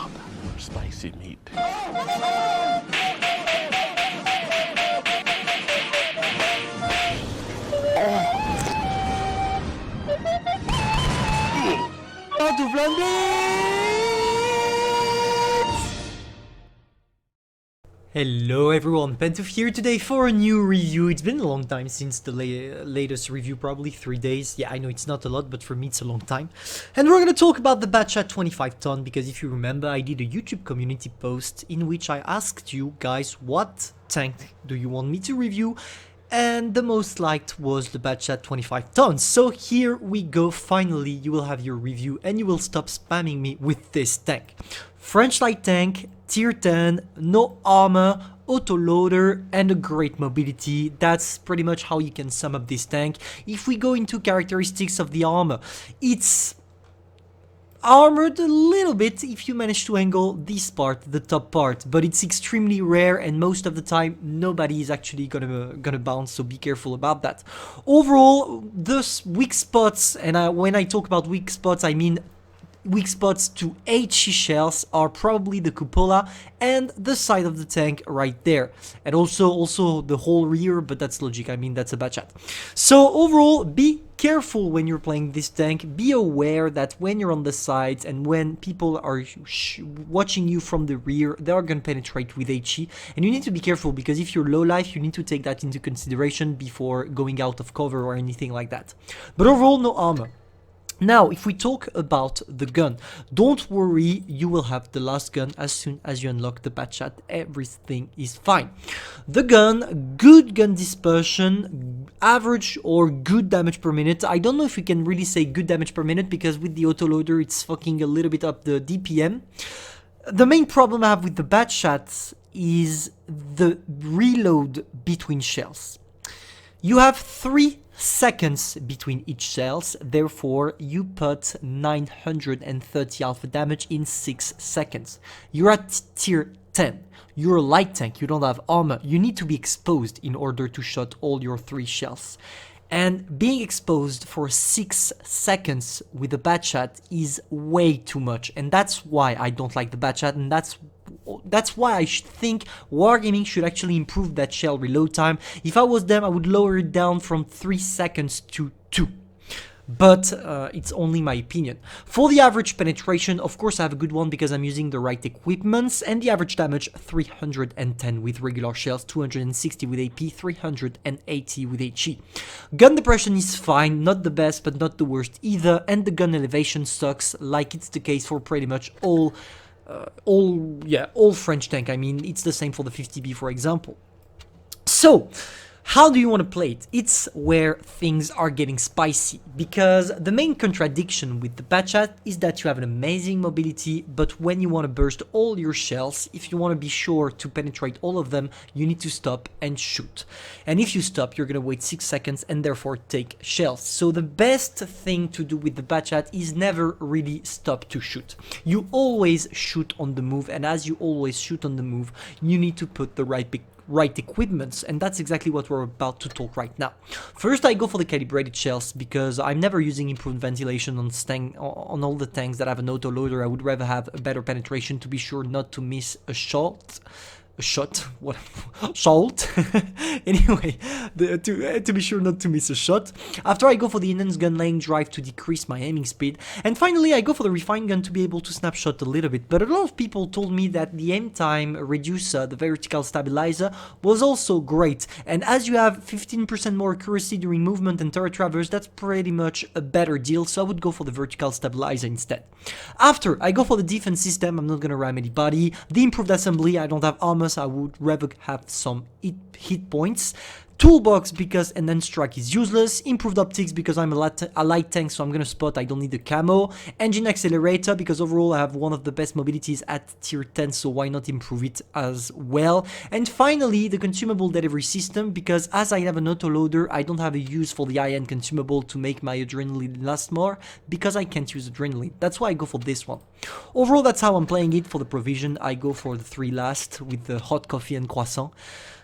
Oh, that more spicy meat. Hello everyone, Pantoufleee here today for a new review. It's been a long time since the latest review, probably 3 days. Yeah, I know it's not a lot, but for me it's a long time. And we're gonna talk about the Batchat 25 ton, because if you remember, I did a YouTube community post in which I asked you guys what tank do you want me to review, and the most liked was the Batchat 25 tons. So here we go, finally you will have your review and you will stop spamming me with this tank. French light tank, tier 10, no armor, autoloader, and a great mobility. That's pretty much how you can sum up this tank. If we go into characteristics of the armor, it's armored a little bit if you manage to angle this part, the top part, but it's extremely rare and most of the time nobody is actually gonna bounce, so be careful about that. Overall, the weak spots, and when I talk about weak spots, I mean weak spots to HE shells, are probably the cupola and the side of the tank right there, and also the whole rear, but that's logic, I mean that's a Batchat. So overall, be careful when you're playing this tank. Be aware that when you're on the sides and when people are watching you from the rear, they are going to penetrate with HE, and you need to be careful, because if you're low life, you need to take that into consideration before going out of cover or anything like that. But overall, no armor. Now, if we talk about the gun, don't worry, you will have the last gun as soon as you unlock the Batchat. Everything is fine. The gun, good gun dispersion, average or good damage per minute. I don't know if we can really say good damage per minute, because with the autoloader it's fucking a little bit up the DPM. The main problem I have with the Batchat is the reload between shells. You have 3 seconds between each shells, therefore you put 930 alpha damage in 6 seconds. You're at tier 10. You're a light tank, you don't have armor. You need to be exposed in order to shoot all your 3 shells. And being exposed for 6 seconds with the Batchat is way too much. And that's why I don't like the Batchat, and that's why I think Wargaming should actually improve that shell reload time. If I was them, I would lower it down from 3 seconds to 2. But it's only my opinion. For the average penetration, of course I have a good one because I'm using the right equipments, and the average damage 310 with regular shells, 260 with AP, 380 with HE. Gun depression is fine, not the best but not the worst either, and the gun elevation sucks, like it's the case for pretty much all French tank. I mean, it's the same for the 50B, for example. So how do you want to play it? It's where things are getting spicy, because the main contradiction with the Batchat is that you have an amazing mobility, but when you want to burst all your shells, if you want to be sure to penetrate all of them, you need to stop and shoot. And if you stop, you're going to wait 6 seconds and therefore take shells. So the best thing to do with the Batchat is never really stop to shoot. You always shoot on the move, and as you always shoot on the move, you need to put the right equipments, and that's exactly what we're about to talk right now. First, I go for the calibrated shells, because I'm never using improved ventilation on all the tanks that have an autoloader. I would rather have a better penetration to be sure not to miss a shot. Anyway, to be sure not to miss a shot. After, I go for the enhanced gun laying drive to decrease my aiming speed, and finally I go for the refined gun to be able to snapshot a little bit. But a lot of people told me that the aim time reducer, the vertical stabilizer, was also great, and as you have 15% more accuracy during movement and turret traverse, that's pretty much a better deal, so I would go for the vertical stabilizer instead. After, I go for the defense system. I'm not gonna ram anybody. The improved assembly, I don't have armor, I would rather have some hit points. Toolbox, because enhanced strike is useless. Improved optics, because I'm a light tank, so I'm gonna spot, I don't need the camo. Engine accelerator, because overall I have one of the best mobilities at tier 10, so why not improve it as well. And finally, the consumable delivery system, because as I have an autoloader, I don't have a use for the high-end consumable to make my adrenaline last more, because I can't use adrenaline. That's why I go for this one. Overall, that's how I'm playing it. For the provision, I go for the 3 last with the hot coffee and croissant.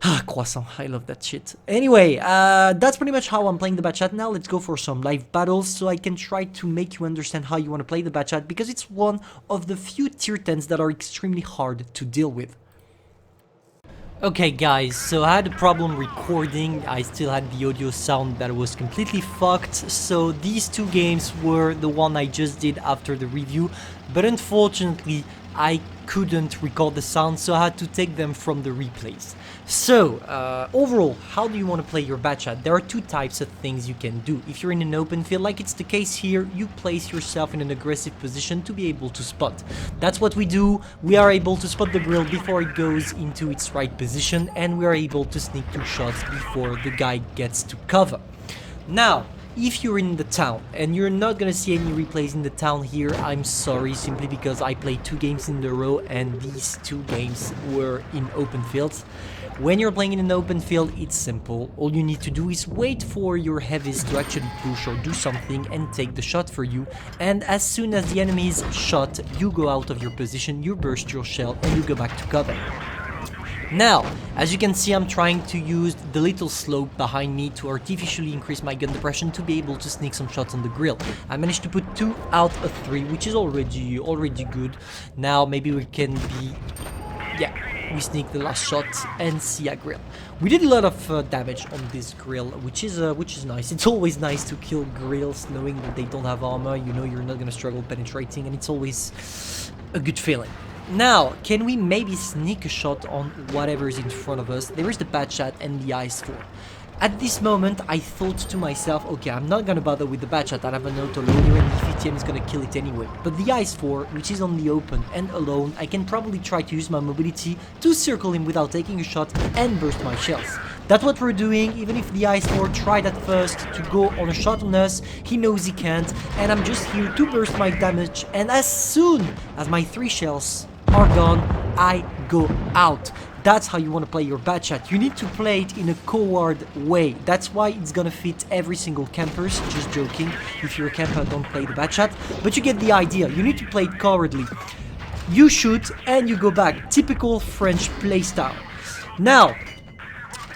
Ah, croissant, I love that shit. Anyway, that's pretty much how I'm playing the Batchat. Now let's go for some live battles so I can try to make you understand how you want to play the Batchat, because it's one of the few tier 10s that are extremely hard to deal with. Okay guys, so I had a problem recording. I still had the audio sound that was completely fucked, so these two games were the one I just did after the review, but unfortunately I couldn't record the sound, so I had to take them from the replays. So, overall, how do you want to play your Batchat? There are two types of things you can do. If you're in an open field, like it's the case here, you place yourself in an aggressive position to be able to spot. That's what we do. We are able to spot the grill before it goes into its right position, and we are able to sneak 2 shots before the guy gets to cover. Now, if you're in the town, and you're not gonna see any replays in the town here, I'm sorry, simply because I played 2 games in a row and these 2 games were in open fields. When you're playing in an open field, it's simple. All you need to do is wait for your heavies to actually push or do something and take the shot for you. And as soon as the enemy is shot, you go out of your position, you burst your shell, and you go back to cover. Now, as you can see, I'm trying to use the little slope behind me to artificially increase my gun depression to be able to sneak some shots on the grill. I managed to put 2 out of 3, which is already good. Now, maybe we can be... yeah. We sneak the last shot and see a grill. We did a lot of damage on this grill, which is nice. It's always nice to kill grills knowing that they don't have armor. You know you're not gonna struggle penetrating, and it's always a good feeling. Now, can we maybe sneak a shot on whatever is in front of us? There is the Batchat and the Ice 4. At this moment, I thought to myself, okay, I'm not gonna bother with the Batchat. I have an auto-loader and the VTM is gonna kill it anyway. But the Ice 4, which is on the open and alone, I can probably try to use my mobility to circle him without taking a shot and burst my shells. That's what we're doing. Even if the Ice 4 tried at first to go on a shot on us, he knows he can't, and I'm just here to burst my damage, and as soon as my 3 shells are gone, I go out. That's how you want to play your Batchat. You need to play it in a coward way. That's why it's gonna fit every single campers. Just joking. If you're a camper, don't play the Batchat. But you get the idea. You need to play it cowardly. You shoot and you go back. Typical French playstyle. Now,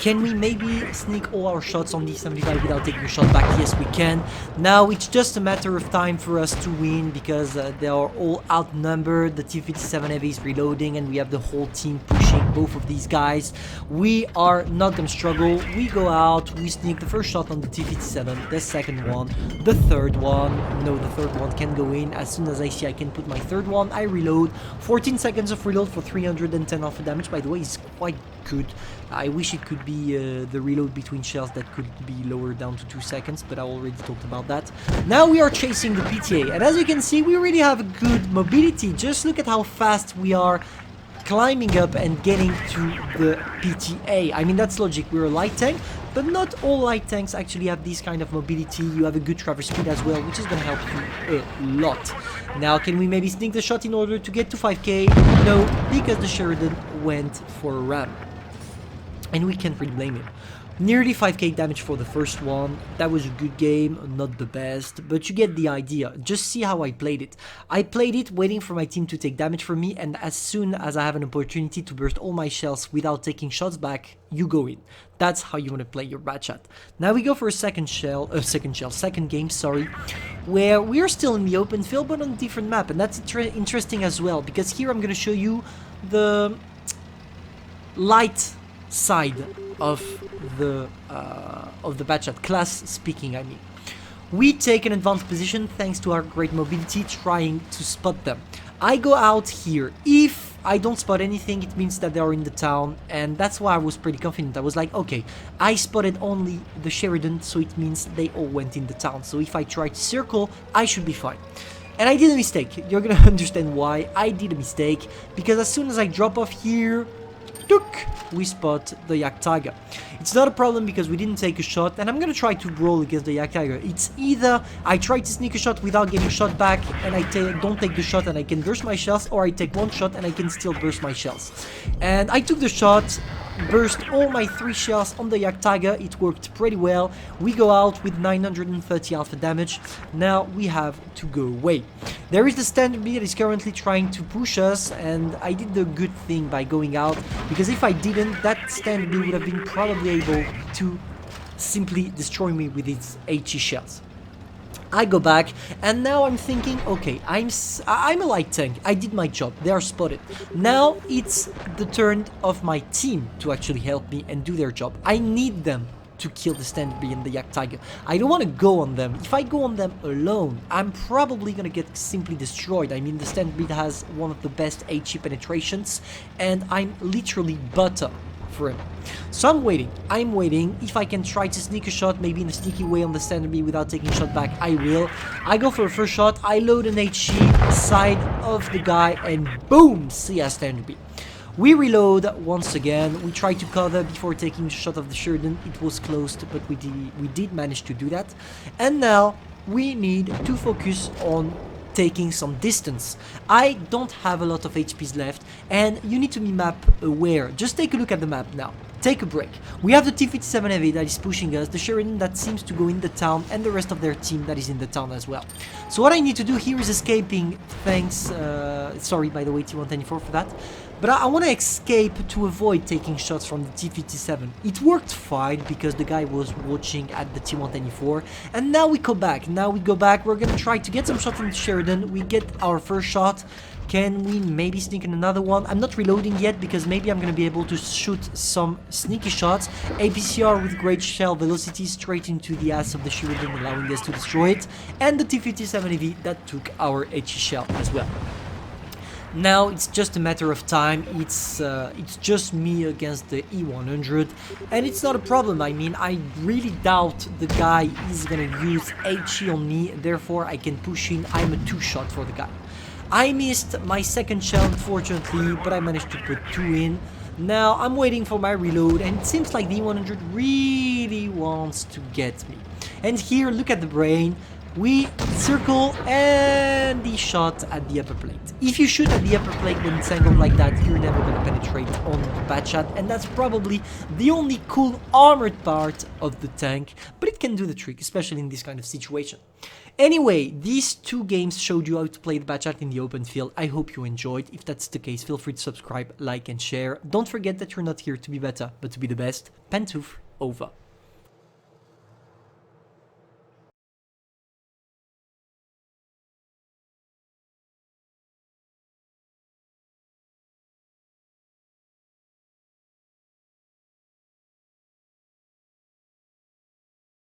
can we maybe sneak all our shots on the 75 without taking a shot back? Yes, we can. Now, it's just a matter of time for us to win, because they are all outnumbered. The T-57 Heavy is reloading, and we have the whole team pushing both of these guys. We are not gonna struggle. We go out, we sneak the first shot on the T-57, the second one, the third one. No, the third one can go in. As soon as I see I can put my third one, I reload. 14 seconds of reload for 310 alpha damage. By the way, is quite good. I wish it could be the reload between shells that could be lowered down to 2 seconds, but I already talked about that. Now we are chasing the PTA, and as you can see, we really have a good mobility. Just look at how fast we are climbing up and getting to the PTA. I mean, that's logic. We're a light tank, but not all light tanks actually have this kind of mobility. You have a good traverse speed as well, which is going to help you a lot. Now, can we maybe sneak the shot in order to get to 5k? No, because the Sheridan went for a ram. And we can't really blame him. Nearly 5k damage for the first one. That was a good game, not the best, but you get the idea. Just see how I played it. I played it waiting for my team to take damage from me, and as soon as I have an opportunity to burst all my shells without taking shots back, you go in. That's how you want to play your Batchat. Now we go for a second game, sorry, where we are still in the open field, but on a different map, and that's interesting as well, because here I'm going to show you the light side of the Batchat class speaking, I mean. We take an advanced position thanks to our great mobility, trying to spot them. I go out here. If I don't spot anything, it means that they are in the town, and that's why I was pretty confident. I was like, okay, I spotted only the Sheridan, so it means they all went in the town. So if I try to circle, I should be fine. And I did a mistake. You're gonna understand why I did a mistake, because as soon as I drop off here, we spot the Yak Tiger. It's not a problem because we didn't take a shot, and I'm gonna try to brawl against the Yak Tiger. It's either I try to sneak a shot without getting shot back and I don't take the shot and I can burst my shells, or I take one shot and I can still burst my shells. And I took the shot. burst all my 3 shells on the Yak Tiger. It worked pretty well. We go out with 930 alpha damage. Now we have to go away. There is the standard B that is currently trying to push us, and I did the good thing by going out, because if I didn't, that standard B would have been probably able to simply destroy me with its HE shells. I go back, and now I'm thinking, okay, I'm a light tank. I did my job. They are spotted. Now it's the turn of my team to actually help me and do their job. I need them to kill the Standard B and the Yak Tiger. I don't want to go on them. If I go on them alone, I'm probably going to get simply destroyed. I mean, the Standard B has one of the best HE penetrations, and I'm literally butter for him. So I'm waiting. If I can try to sneak a shot, maybe in a sneaky way on the Standard B without taking a shot back, I will. I go for a first shot, I load an HE side of the guy, and boom, see ya Standard B. We reload once again. We try to cover before taking a shot of the Sheridan. It was closed, but we did manage to do that. And now we need to focus on taking some distance. I don't have a lot of HPs left, and you need to be map aware. Just take a look at the map now. Take a break. We have the T-57 Heavy that is pushing us, the Sheridan that seems to go in the town, and the rest of their team that is in the town as well. So what I need to do here is escaping, thanks, sorry by the way T-124 for that, but I want to escape to avoid taking shots from the T-57. It worked fine because the guy was watching at the T-124, and now we go back, we're gonna try to get some shots from the Sheridan. We get our first shot. Can we maybe sneak in another one? I'm not reloading yet because maybe I'm gonna be able to shoot some sneaky shots. APCR with great shell velocity straight into the ass of the Sheridan, allowing us to destroy it, and the T-57AV that took our HE shell as well. Now it's just a matter of time. It's just me against the E100, and it's not a problem. I mean, I really doubt the guy is gonna use HE on me, therefore I can push in. I'm a 2-shot for the guy. I missed my second shell, unfortunately, but I managed to put 2 in. Now I'm waiting for my reload, and it seems like the E100 really wants to get me. And here, look at the brain. We circle, and the shot at the upper plate. If you shoot at the upper plate when it's angled like that, you're never going to penetrate on the bad shot, and that's probably the only cool armored part of the tank, but it can do the trick, especially in this kind of situation. Anyway, these 2 games showed you how to play the bad shot in the open field. I hope you enjoyed. If that's the case, feel free to subscribe, like, and share. Don't forget that you're not here to be better, but to be the best. Pantoufleee, over.